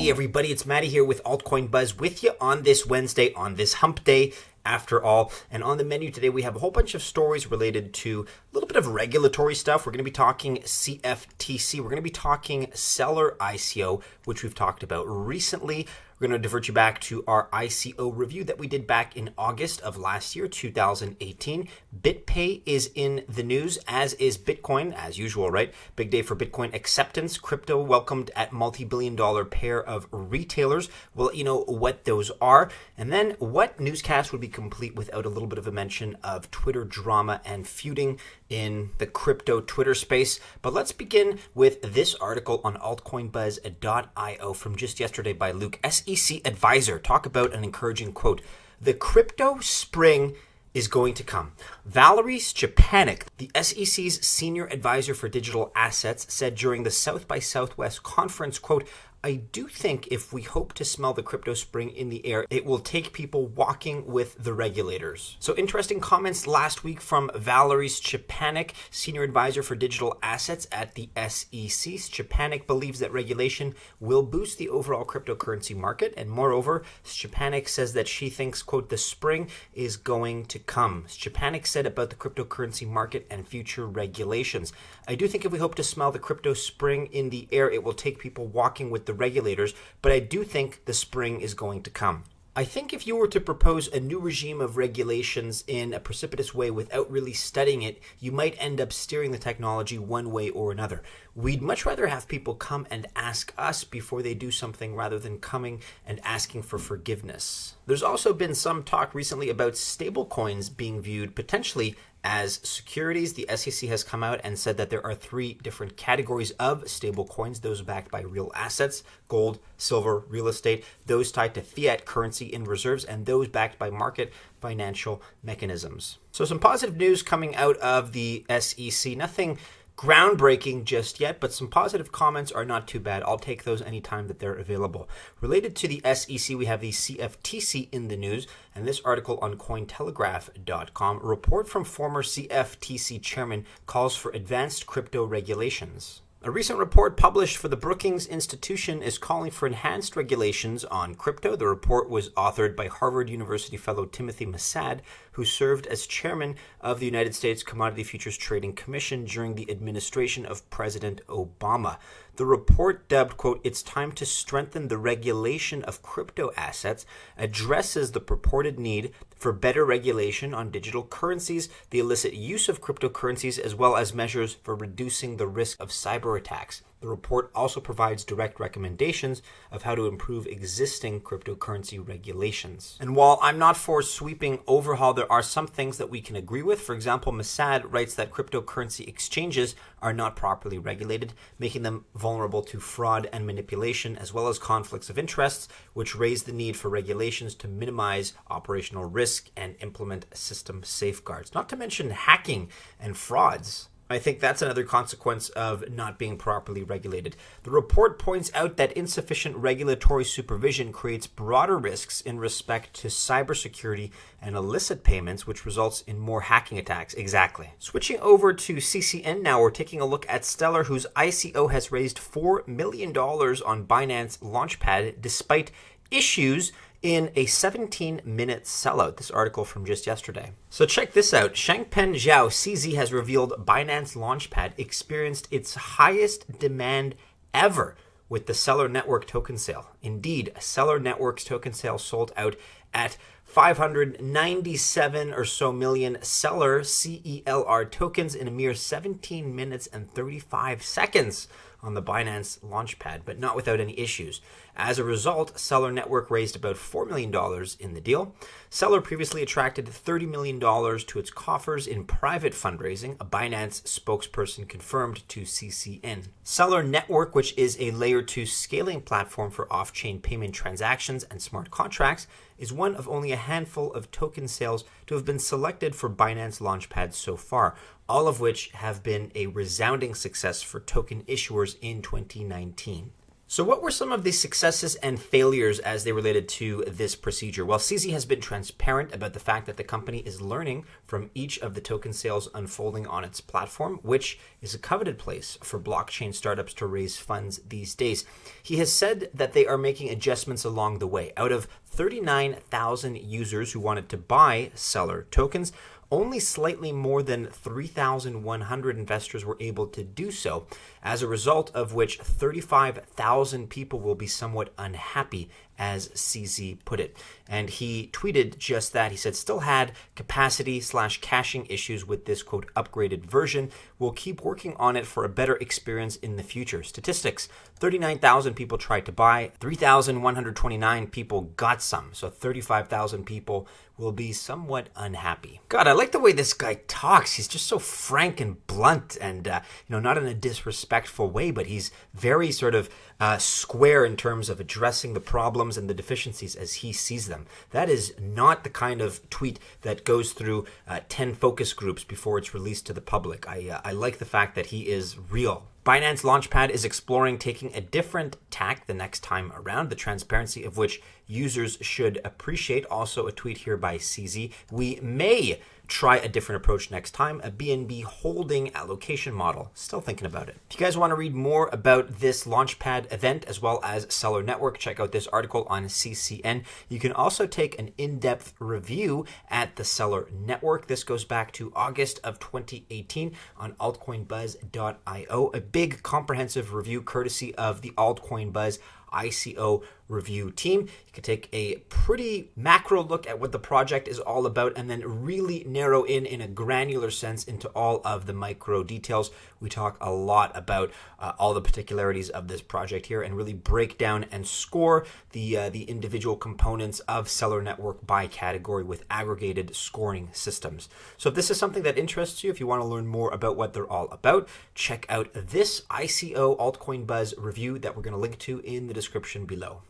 Hey everybody, it's Maddie here with Altcoin Buzz with you on this Wednesday, on this hump day after all. And on the menu today, we have a whole bunch of stories related to a little bit of regulatory stuff. We're going to be talking CFTC. We're going to be talking Celer ICO, which we've talked about recently. We're going to divert you back to our ICO review that we did back in August of last year, 2018. BitPay is in the news, as is Bitcoin, as usual, right? Big day for Bitcoin acceptance. Crypto welcomed at multi-billion-dollar pair of retailers. We'll let you know what those are. And then what newscast would be complete without a little bit of a mention of Twitter drama and feuding in the crypto Twitter space. But let's begin with this article on altcoinbuzz.io from just yesterday by Luke, SEC advisor. Talk about an encouraging quote. The crypto spring is going to come. Valerie Szczepanik, the SEC's senior advisor for digital assets, said during the South by Southwest conference, quote, I do think if we hope to smell the crypto spring in the air, it will take people walking with the regulators. So interesting comments last week from Valerie Szczepanik, senior advisor for digital assets at the SEC. Szczepanik believes that regulation will boost the overall cryptocurrency market. And moreover, Szczepanik says that she thinks, quote, the spring is going to come. Szczepanik said about the cryptocurrency market and future regulations. I do think if we hope to smell the crypto spring in the air, it will take people walking with the regulators, but I do think the spring is going to come. I think if you were to propose a new regime of regulations in a precipitous way without really studying it, you might end up steering the technology one way or another. We'd much rather have people come and ask us before they do something rather than coming and asking for forgiveness. There's also been some talk recently about stablecoins being viewed potentially as securities. The SEC has come out and said that there are three different categories of stablecoins, those backed by real assets, gold, silver, real estate, those tied to fiat currency in reserves, and those backed by market financial mechanisms. So some positive news coming out of the SEC. Nothing groundbreaking just yet, but some positive comments are not too bad. I'll take those anytime that they're available. Related to the SEC, we have the CFTC in the news, and this article on Cointelegraph.com, a report from former CFTC chairman calls for advanced crypto regulations. A recent report published for the Brookings Institution is calling for enhanced regulations on crypto. The report was authored by Harvard University fellow Timothy Massad, who served as chairman of the United States Commodity Futures Trading Commission during the administration of President Obama. The report, dubbed, quote, it's time to strengthen the regulation of crypto assets, addresses the purported need for better regulation on digital currencies, the illicit use of cryptocurrencies, as well as measures for reducing the risk of cyber attacks. The report also provides direct recommendations of how to improve existing cryptocurrency regulations. And while I'm not for sweeping overhaul, there are some things that we can agree with. For example, Massad writes that cryptocurrency exchanges are not properly regulated, making them vulnerable to fraud and manipulation, as well as conflicts of interests, which raise the need for regulations to minimize operational risk and implement system safeguards, not to mention hacking and frauds. I think that's another consequence of not being properly regulated. The report points out that insufficient regulatory supervision creates broader risks in respect to cybersecurity and illicit payments, which results in more hacking attacks. Exactly. Switching over to CCN now, we're taking a look at Stellar, whose ICO has raised $4 million on Binance Launchpad despite issues in a 17-minute sellout. This article from just yesterday. So check this out. Shangpen Zhao, CZ, has revealed Binance Launchpad experienced its highest demand ever with the Celer Network token sale. Indeed, Celer Network's token sale sold out at 597 or so million Celer CELR tokens in a mere 17 minutes and 35 seconds on the Binance Launchpad, but not without any issues. As a result, Celer Network raised about $4 million in the deal. Celer previously attracted $30 million to its coffers in private fundraising, a Binance spokesperson confirmed to CCN. Celer Network, which is a layer 2 scaling platform for off-chain payment transactions and smart contracts, is one of only a handful of token sales to have been selected for Binance Launchpad so far, all of which have been a resounding success for token issuers in 2019. So what were some of the successes and failures as they related to this procedure? Well, CZ has been transparent about the fact that the company is learning from each of the token sales unfolding on its platform, which is a coveted place for blockchain startups to raise funds these days. He has said that they are making adjustments along the way. Out of 39,000 users who wanted to buy Celer tokens, only slightly more than 3,100 investors were able to do so, as a result of which 35,000 people will be somewhat unhappy, as CZ put it. And he tweeted just that. He said, still had capacity/caching issues with this, quote, upgraded version. We'll keep working on it for a better experience in the future. Statistics, 39,000 people tried to buy, 3,129 people got some. So 35,000 people will be somewhat unhappy. God, I like the way this guy talks. He's just so frank and blunt and, not in a disrespectful way, but he's very sort of square in terms of addressing the problems and the deficiencies as he sees them. That is not the kind of tweet that goes through 10 focus groups before it's released to the public. I like the fact that he is real. Binance Launchpad is exploring taking a different tack the next time around, the transparency of which users should appreciate. Also a tweet here by CZ. We may try a different approach next time, a BNB holding allocation model. Still thinking about it. If you guys want to read more about this Launchpad event as well as Celer Network, check out this article on CCN. You can also take an in-depth review at the Celer Network. This goes back to August of 2018 on altcoinbuzz.io. A big comprehensive review courtesy of the Altcoin Buzz ICO review team. You can take a pretty macro look at what the project is all about and then really narrow in a granular sense into all of the micro details. We talk a lot about all the particularities of this project here and really break down and score the individual components of Celer Network by category with aggregated scoring systems. So if this is something that interests you, if you want to learn more about what they're all about, check out this ICO Altcoin Buzz review that we're going to link to in the description below.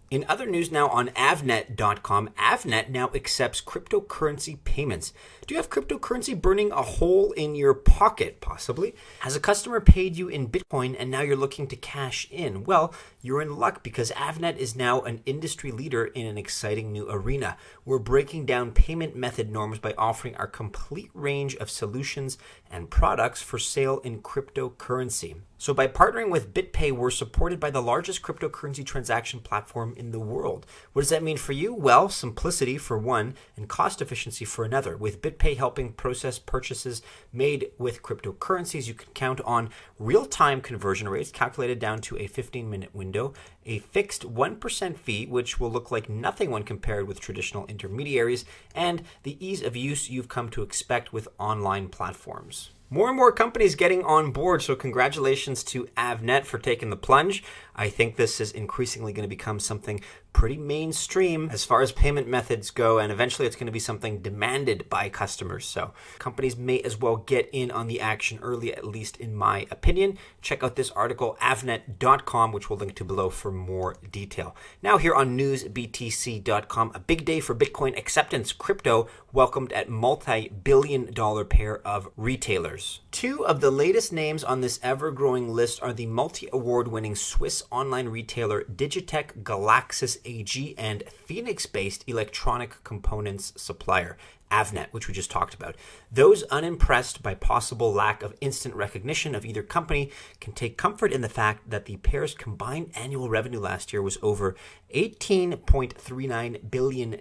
In other news now on avnet.com, Avnet now accepts cryptocurrency payments. Do you have cryptocurrency burning a hole in your pocket, possibly? Has a customer paid you in Bitcoin and now you're looking to cash in? Well, you're in luck because Avnet is now an industry leader in an exciting new arena. We're breaking down payment method norms by offering our complete range of solutions and products for sale in cryptocurrency. So by partnering with BitPay, we're supported by the largest cryptocurrency transaction platform in the world. What does that mean for you? Well, simplicity for one and cost efficiency for another. With BitPay helping process purchases made with cryptocurrencies, you can count on real-time conversion rates calculated down to a 15-minute window, a fixed 1% fee, which will look like nothing when compared with traditional intermediaries, and the ease of use you've come to expect with online platforms. More and more companies getting on board, so congratulations to Avnet for taking the plunge. I think this is increasingly going to become something pretty mainstream as far as payment methods go, and eventually it's going to be something demanded by customers. So companies may as well get in on the action early, at least in my opinion. Check out this article, avnet.com, which we'll link to below for more detail. Now here on newsbtc.com, a big day for Bitcoin acceptance. Crypto welcomed at multi-billion-dollar pair of retailers. Two of the latest names on this ever-growing list are the multi-award-winning Swiss online retailer Digitec Galaxis AG and Phoenix-based electronic components supplier Avnet, which we just talked about. Those unimpressed by possible lack of instant recognition of either company can take comfort in the fact that the pair's combined annual revenue last year was over $18.39 billion.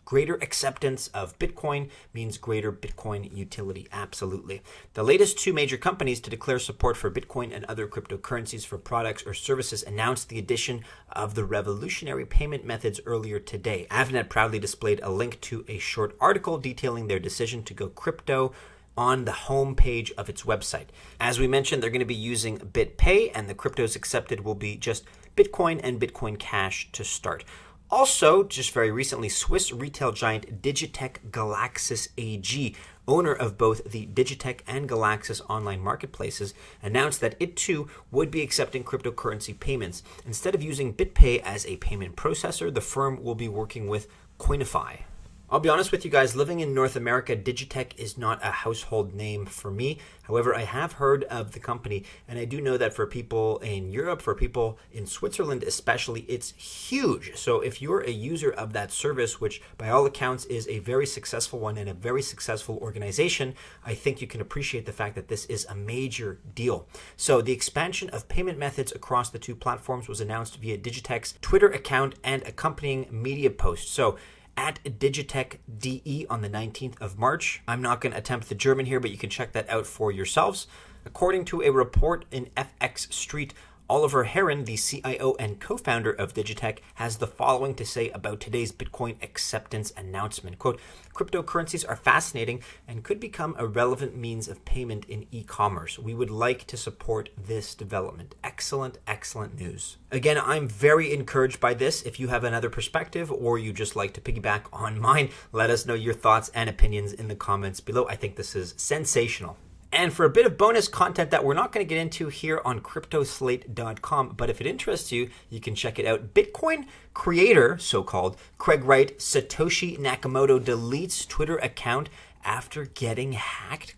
Greater acceptance of Bitcoin means greater Bitcoin utility, absolutely. The latest two major companies to declare support for Bitcoin and other cryptocurrencies for products or services announced the addition of the revolutionary payment methods earlier today. Avnet proudly displayed a link to a short article detailing their decision to go crypto on the home page of its website. As we mentioned, they're going to be using BitPay, and the cryptos accepted will be just Bitcoin and Bitcoin Cash to start. Also, just very recently, Swiss retail giant Digitec Galaxis AG, owner of both the Digitec and Galaxis online marketplaces, announced that it too would be accepting cryptocurrency payments. Instead of using BitPay as a payment processor, the firm will be working with Coinify. I'll be honest with you guys, living in North America, Digitech is not a household name for me. However, I have heard of the company, and I do know that for people in Europe, for people in Switzerland especially, it's huge. So if you're a user of that service, which by all accounts is a very successful one and a very successful organization, I think you can appreciate the fact that this is a major deal. So the expansion of payment methods across the two platforms was announced via Digitech's Twitter account and accompanying media post. So at Digitech DE on the 19th of March. I'm not going to attempt the German here, but you can check that out for yourselves. According to a report in FX Street, Oliver Heron, the CIO and co-founder of Digitech, has the following to say about today's Bitcoin acceptance announcement. Quote, cryptocurrencies are fascinating and could become a relevant means of payment in e-commerce. We would like to support this development. Excellent, excellent news. Again, I'm very encouraged by this. If you have another perspective or you just like to piggyback on mine, let us know your thoughts and opinions in the comments below. I think this is sensational. And for a bit of bonus content that we're not going to get into here on cryptoslate.com, but if it interests you, you can check it out. Bitcoin creator, so-called, Craig Wright, Satoshi Nakamoto deletes Twitter account after getting hacked, ?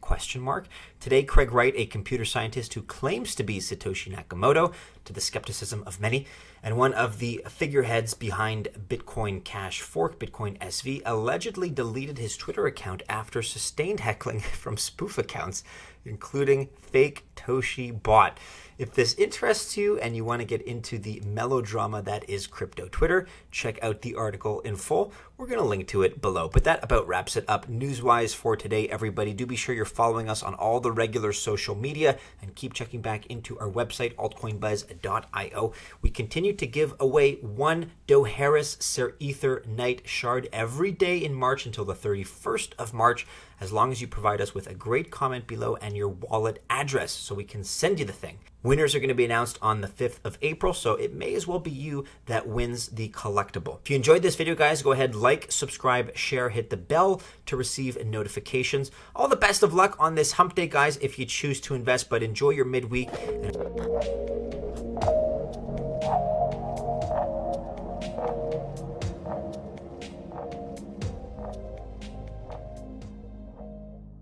Today, Craig Wright, a computer scientist who claims to be Satoshi Nakamoto, to the skepticism of many, and one of the figureheads behind Bitcoin Cash Fork, Bitcoin SV, allegedly deleted his Twitter account after sustained heckling from spoof accounts, including fake Toshi bot. If this interests you and you want to get into the melodrama that is crypto Twitter, check out the article in full. We're going to link to it below. But that about wraps it up news-wise for today, everybody. Do be sure you're following us on all the regular social media and keep checking back into our website, altcoinbuzz.io. We continue to give away one Doharis Ser Ether Night Shard every day in March until the 31st of March, as long as you provide us with a great comment below and your wallet address so we can send you the thing. Winners are going to be announced on the 5th of April, so it may as well be you that wins the collectible. If you enjoyed this video, guys, go ahead, like, subscribe, share, hit the bell to receive notifications. All the best of luck on this hump day, guys, if you choose to invest, but enjoy your midweek. And